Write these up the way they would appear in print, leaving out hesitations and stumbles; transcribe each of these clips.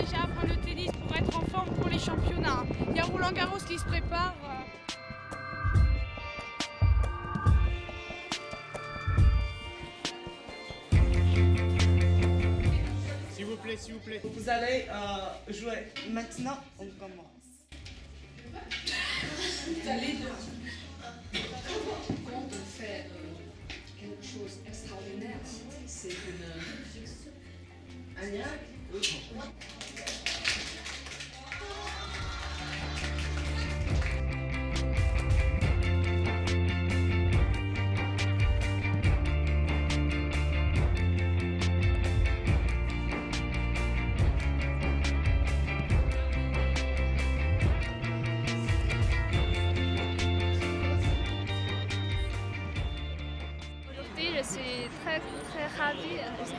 déjà apprendre le tennis pour être en forme pour les championnats. Il y a Roland Garros qui se prépare. S'il vous plaît, s'il vous plaît. Vous allez jouer. Maintenant, on commence. Quand on fait quelque chose d'extraordinaire, c'est un lien. Je suis très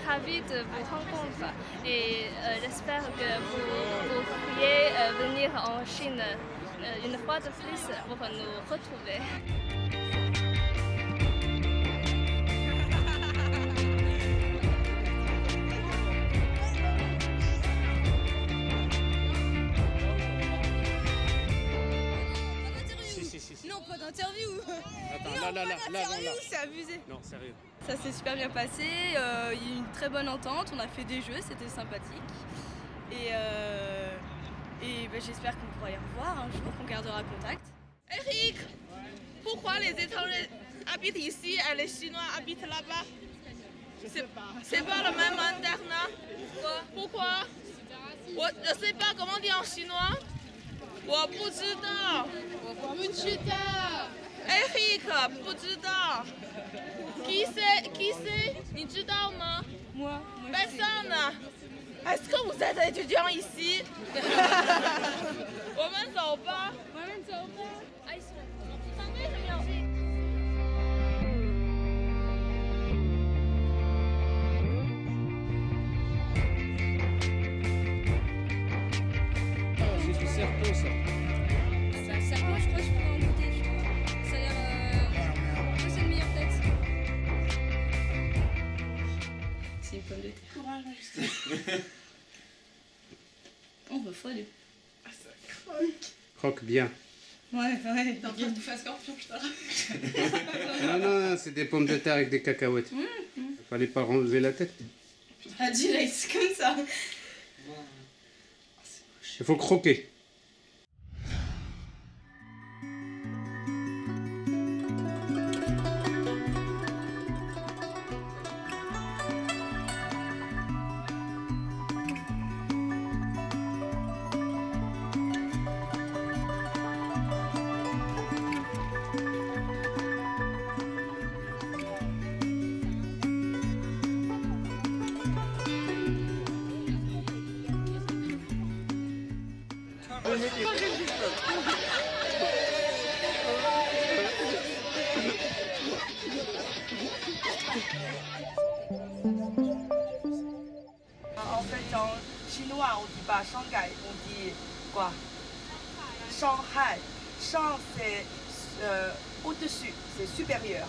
ravie de vous rencontrer et j'espère que vous pourriez venir en Chine une fois de plus pour nous retrouver. Non, pas d'interview. Attends, là, C'est abusé. Non, sérieux. Ça s'est super bien passé, il y a eu une très bonne entente, on a fait des jeux, c'était sympathique. Et j'espère qu'on pourra les revoir un jour, qu'on gardera contact. Eric, pourquoi les étrangers habitent ici et les Chinois habitent là-bas? Je sais pas. C'est pas le même internat? Pourquoi? Je sais pas comment dire en chinois. 我不知道. Eric, 不知道. Qui c'est? 你知道吗? Moi Personne. Est-ce que vous êtes étudiant ici? 我们走吧. Ah, ils sont anglais, c'est bien. C'est du serpent, ça. Ça moi je crois que je pourrais en goûter. Ça a l'air... c'est le meilleur peut-être. C'est une pomme de terre. Courage, On va folle. Croque bien. Ouais. T'es en train de faire scorpion, je te Non, c'est des pommes de terre avec des cacahuètes. Fallait pas enlever la tête. Ah, direct, comme ça. Il faut croquer. En fait, en chinois, on dit pas Shanghai, on dit quoi? Shanghai. Shang, c'est au-dessus, c'est supérieur.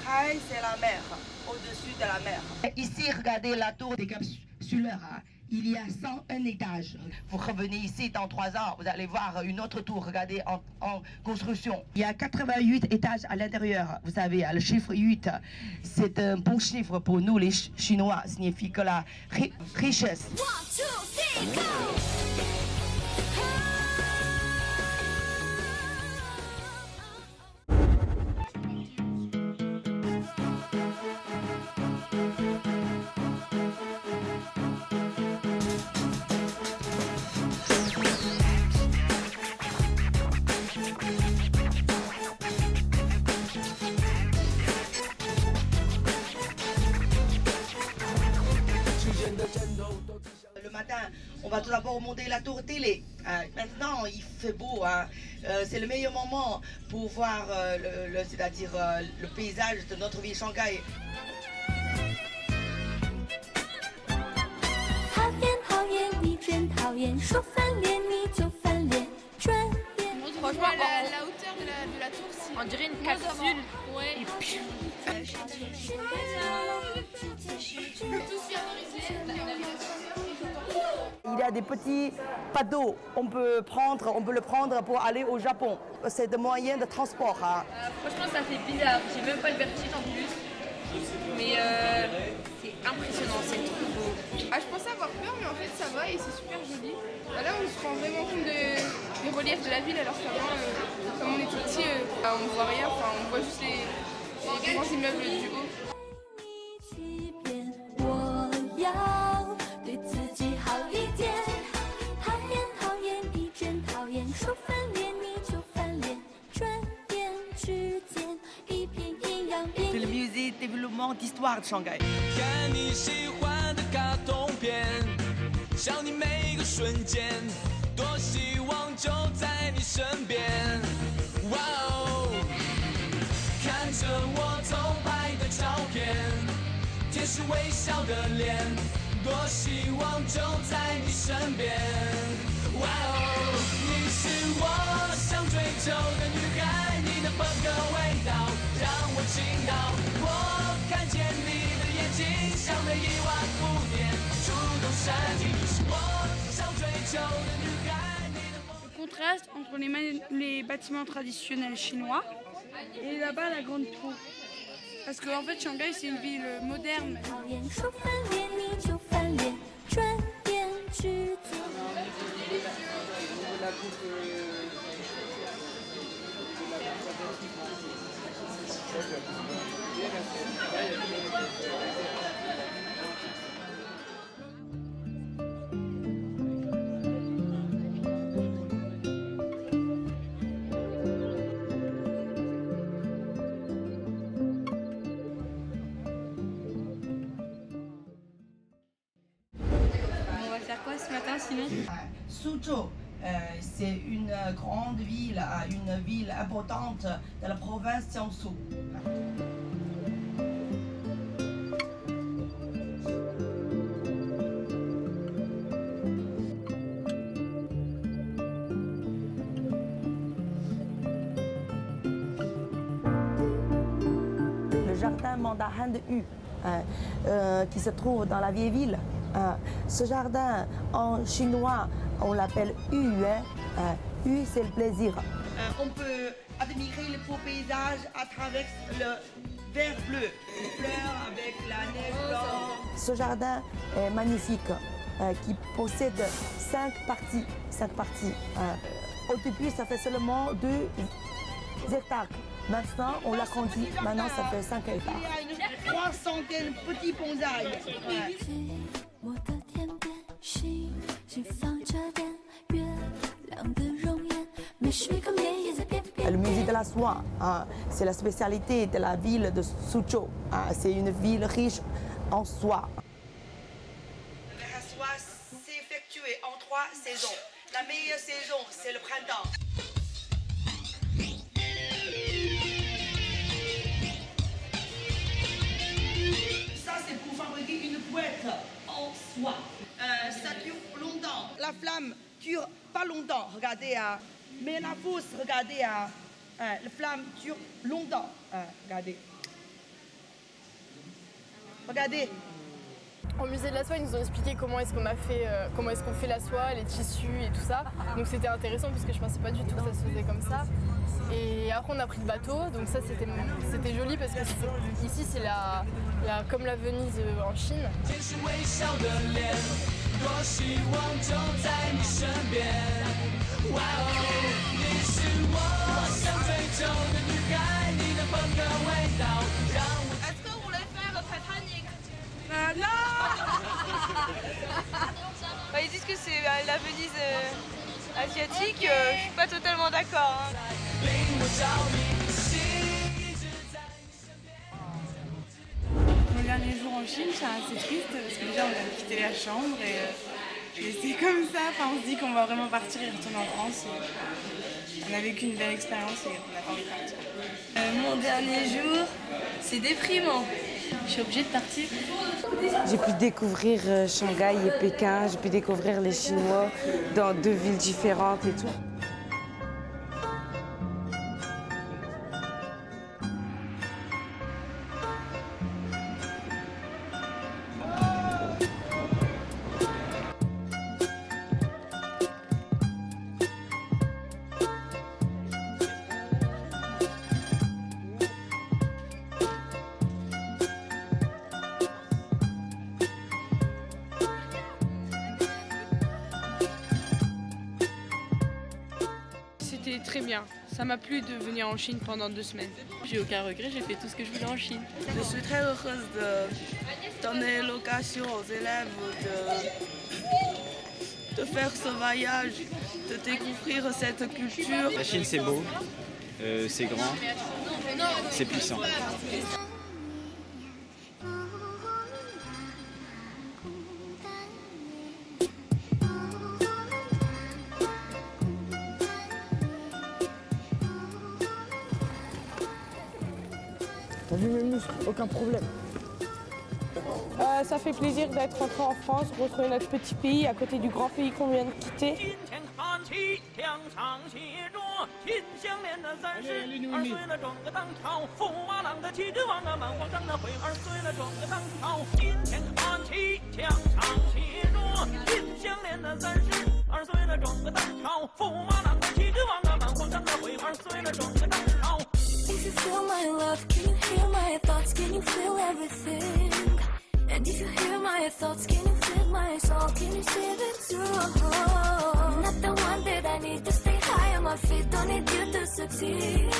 Hai, c'est la mer, au-dessus de la mer. Ici, regardez la tour des capsuleurs. Il y a 101 étages. Vous revenez ici dans 3 ans, vous allez voir une autre tour, regardez, en construction. Il y a 88 étages à l'intérieur. Vous savez, le chiffre 8, c'est un bon chiffre pour nous, les Chinois. Ça signifie que la richesse. 1, 2, 3, go! Le matin, on va tout d'abord monter la tour télé. Maintenant, il fait beau. C'est le meilleur moment pour voir c'est-à-dire le paysage de notre ville Shanghai. Franchement, la hauteur de la tour, on dirait une capsule. Ouais. Et puis... Tous bien Il y a des petits paddles, on peut le prendre pour aller au Japon. C'est des moyens de transport. Hein. Franchement, ça fait bizarre. J'ai même pas le vertige en plus. Mais c'est impressionnant, c'est trop beau. Ah, je pensais avoir peur, mais en fait ça va et c'est super joli. Là, on se rend vraiment compte du relief de la ville, alors qu'avant, comme on est tout petit, on ne voit rien, enfin, on voit juste les grands immeubles du haut. C'est le musée de développement d'histoire de Shanghai. 看你喜欢的卡通片，想你每个瞬间，多希望就在你身边。哇哦，看着我偷拍的照片，天使微笑的脸，多希望就在你身边。哇哦，你是我想追求的女孩，你的风格味道让我倾倒。我看见你的眼睛，像那亿万蝴蝶，触动神经。你是我想追求的女孩，你的风格。 Le contraste entre les bâtiments traditionnels chinois et là-bas la grande tour. Parce qu'en fait, Shanghai, c'est une ville moderne. Quoi ce matin sinon? Suzhou, c'est une grande ville, une ville importante de la province Jiangsu. Le jardin mandarin de Yu, qui se trouve dans la vieille ville. Ce jardin, en chinois, on l'appelle Yu. Yu, c'est le plaisir. On peut admirer le beau paysage à travers le vert bleu, les fleurs avec la neige blanche. Ce jardin est magnifique, qui possède 5 parties. Au début, ça fait seulement 2 hectares. Maintenant, on l'agrandit. Maintenant, ça fait 5 hectares. Il y a une 300 petits bonsaïs. Le musée de la soie, c'est la spécialité de la ville de Suzhou. C'est une ville riche en soie. La soie s'effectue en 3 saisons. La meilleure saison, c'est le printemps. Ça, c'est pour fabriquer une boîte en soie. Ça dure longtemps. La flamme dure pas longtemps, regardez. Mais la fausse, regardez. La flamme dure longtemps. Regardez. Regardez. Au musée de la soie, ils nous ont expliqué comment est-ce qu'on fait la soie, les tissus et tout ça. Donc c'était intéressant parce que je pensais pas du tout que ça se faisait comme ça. Et après on a pris le bateau, donc ça c'était joli parce que ici c'est comme la Venise en Chine. Est-ce que vous voulez faire le Titanic? Non. Ils disent que c'est la Venise asiatique, je suis pas totalement d'accord. Mon dernier jour en Chine, c'est assez triste parce que déjà on a quitté la chambre et c'est comme ça, on se dit qu'on va vraiment partir et retourner en France. On a vécu une belle expérience et on a pas envie de partir. Mon dernier jour, c'est déprimant. Je suis obligée de partir. J'ai pu découvrir Shanghai et Pékin, j'ai pu découvrir les Chinois dans 2 villes différentes et tout. bien. Ça m'a plu de venir en Chine pendant 2 semaines. J'ai aucun regret, j'ai fait tout ce que je voulais en Chine. Je suis très heureuse de donner l'occasion aux élèves de faire ce voyage, de découvrir cette culture. La Chine, c'est beau, c'est grand, c'est puissant. T'as vu mes muscles? Aucun problème. Ça fait plaisir d'être rentré en France, retrouver notre petit pays à côté du grand pays qu'on vient de quitter. If you feel my love, can you hear my thoughts? Can you feel everything? And if you hear my thoughts, can you feel my soul? Can you see it too? You're not the one that I need to stay high on my feet. Don't need you to succeed.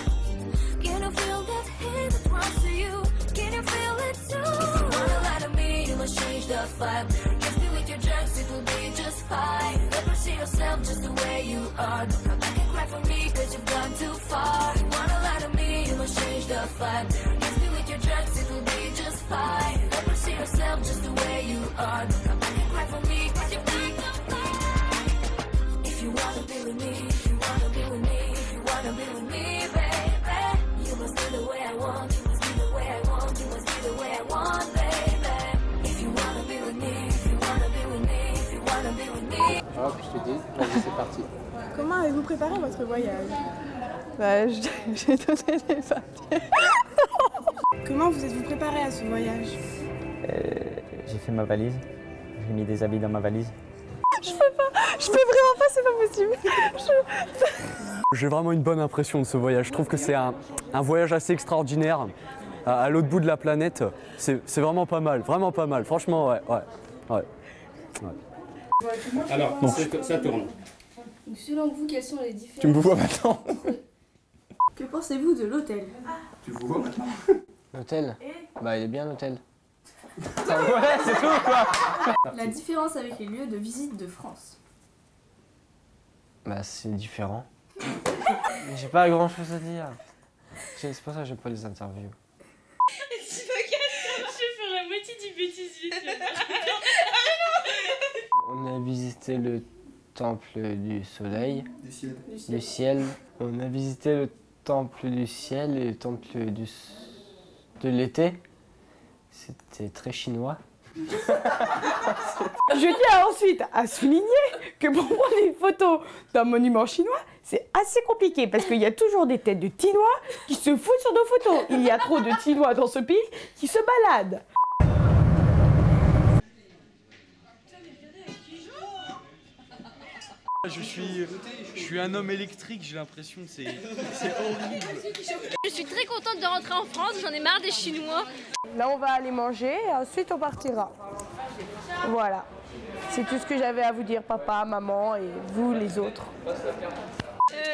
Can you feel that hate that runs to you? Can you feel it too? If you wanna lie to me, you must change the vibe. Kiss me with your drugs, it will be just fine. Never see yourself just the way you are. Don't come back and cry for me, cause you've gone too far. If you wanna lie to me, you must change the vibe. Kiss me with your drugs, it will be just fine. Never see yourself just the way you are. Don't come back and cry for me, cause you've gone too far. If you wanna be with me, if you wanna be with me, if you wanna be with me, baby, you must be the way I want, you must be the way I want, you must be the way I want, baby. If you wanna be with me, if you wanna be with me, if you wanna be with me. Hop, je te dis, vas-y, c'est parti. Comment avez-vous préparé votre voyage? J'ai donné les papiers. Comment vous êtes-vous préparé à ce voyage? J'ai fait ma valise, j'ai mis des habits dans ma valise. Je peux vraiment pas, c'est pas possible. J'ai vraiment une bonne impression de ce voyage. Je trouve que c'est un voyage assez extraordinaire à l'autre bout de la planète. C'est vraiment pas mal, franchement, ouais. Alors, ça tourne. Donc, selon vous, quelles sont les différences? Tu me vois maintenant? Que pensez-vous de l'hôtel? Tu me vois maintenant? L'hôtel? Bah, il est bien l'hôtel. Ouais, c'est tout quoi. La différence avec les lieux de visite de France? Bah, c'est différent. J'ai pas grand chose à dire. C'est pour ça que j'aime pas les interviews. Je vais faire la moitié du bêtisier. On a visité le temple du soleil, du ciel. On a visité le temple du ciel et le temple de l'été. C'était très chinois. Je tiens ensuite à souligner que pour prendre une photo d'un monument chinois, c'est assez compliqué parce qu'il y a toujours des têtes de Tinois qui se foutent sur nos photos. Il y a trop de Tinois dans ce pays qui se baladent. Je suis un homme électrique, j'ai l'impression, c'est horrible. Je suis très contente de rentrer en France, j'en ai marre des Chinois. Là, on va aller manger et ensuite on partira. Voilà. C'est tout ce que j'avais à vous dire, papa, maman et vous, les autres.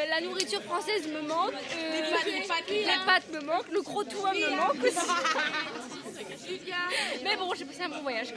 La nourriture française me manque, les pâtes me manquent, le gros toit me manque aussi. Mais bon, j'ai passé un bon voyage.